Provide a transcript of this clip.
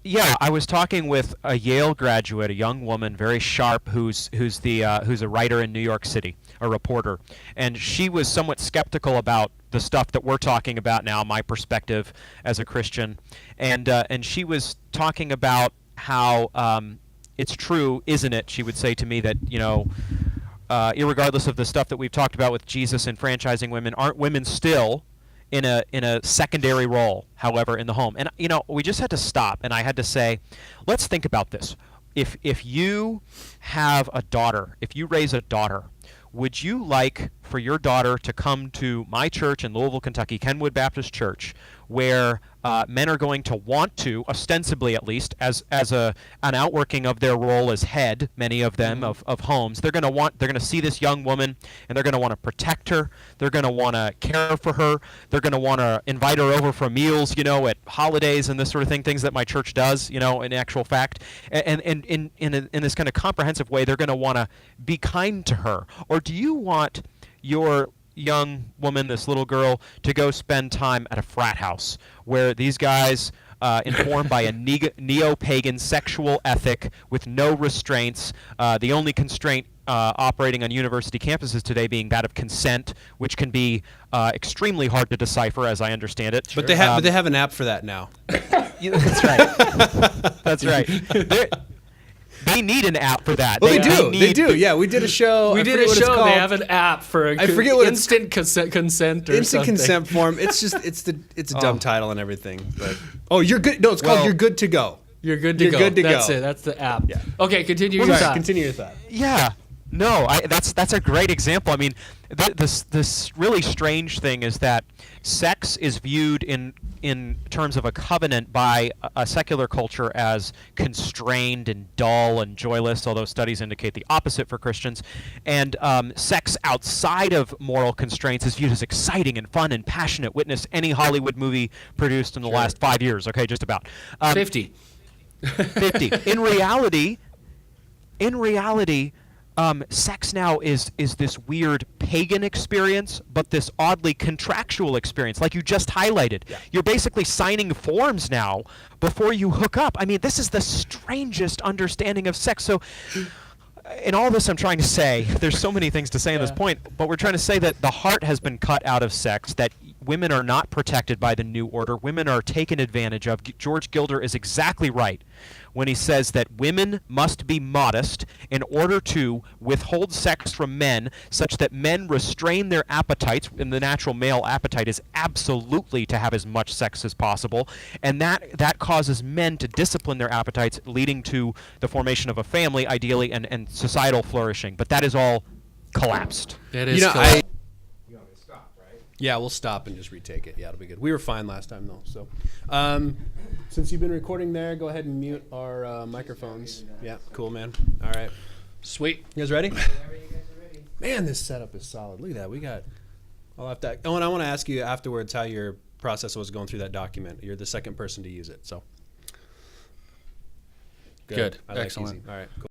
Yeah, I was talking with a Yale graduate, a young woman, very sharp, who's a writer in New York City, a reporter, and she was somewhat skeptical about the stuff that we're talking about now, my perspective as a Christian, and she was talking about how it's true, isn't it? She would say to me that irregardless of the stuff that we've talked about with Jesus enfranchising women, aren't women still in a secondary role, however, in the home? And we just had to stop, and I had to say, let's think about this. If you have a daughter, if you raise a daughter, would you like for your daughter to come to my church in Louisville, Kentucky, Kenwood Baptist Church, where men are going to want to, ostensibly at least, as an outworking of their role as head, many of them, of homes, they're going to see this young woman, and they're going to want to protect her, they're going to want to care for her, they're going to want to invite her over for meals, at holidays and this sort of thing, things that my church does, in actual fact, and in this kind of comprehensive way, they're going to want to be kind to her? Or do you want your young woman, this little girl, to go spend time at a frat house where these guys, informed by a neo-pagan sexual ethic with no restraints, the only constraint operating on university campuses today being that of consent, which can be extremely hard to decipher, as I understand it. But they have an app for that now. Yeah, that's right. That's right. They need an app for that. Well, they do. Yeah, we did a show. They have an app for I forget what instant consent or instant something. consent form. It's just it's a dumb title and everything. But you're good. No, it's called You're Good to Go. You're good to go. Good to That's go. it. That's the app. Yeah. Okay, continue your thought. Continue your thought. Yeah. No, that's a great example. I mean, this really strange thing is that sex is viewed in terms of a covenant by a secular culture as constrained and dull and joyless, although studies indicate the opposite for Christians. And sex outside of moral constraints is viewed as exciting and fun and passionate. Witness any Hollywood movie produced in the last 5 years. Okay, just about 50. 50. In reality, sex now is this weird pagan experience, but this oddly contractual experience, like you just highlighted. Yeah. You're basically signing forms now before you hook up. I mean, this is the strangest understanding of sex. So, in all this, I'm trying to say, there's so many things to say on this point, but we're trying to say that the heart has been cut out of sex, that women are not protected by the new order. Women are taken advantage of. George Gilder is exactly right when he says that women must be modest in order to withhold sex from men, such that men restrain their appetites, and the natural male appetite is absolutely to have as much sex as possible, and that causes men to discipline their appetites, leading to the formation of a family, ideally, and societal flourishing. But that is all collapsed. That is collapsed. You want me to stop, right? Yeah, we'll stop and just retake it. Yeah, it'll be good. We were fine last time, though. So, since you've been recording there, go ahead and mute our microphones. Yeah, cool, man. All right. Sweet. You guys ready? Man, this setup is solid. Look at that. I'll have to. Oh, and I want to ask you afterwards how your process was going through that document. You're the second person to use it, so. Good. I like Excellent. easy. All right, cool.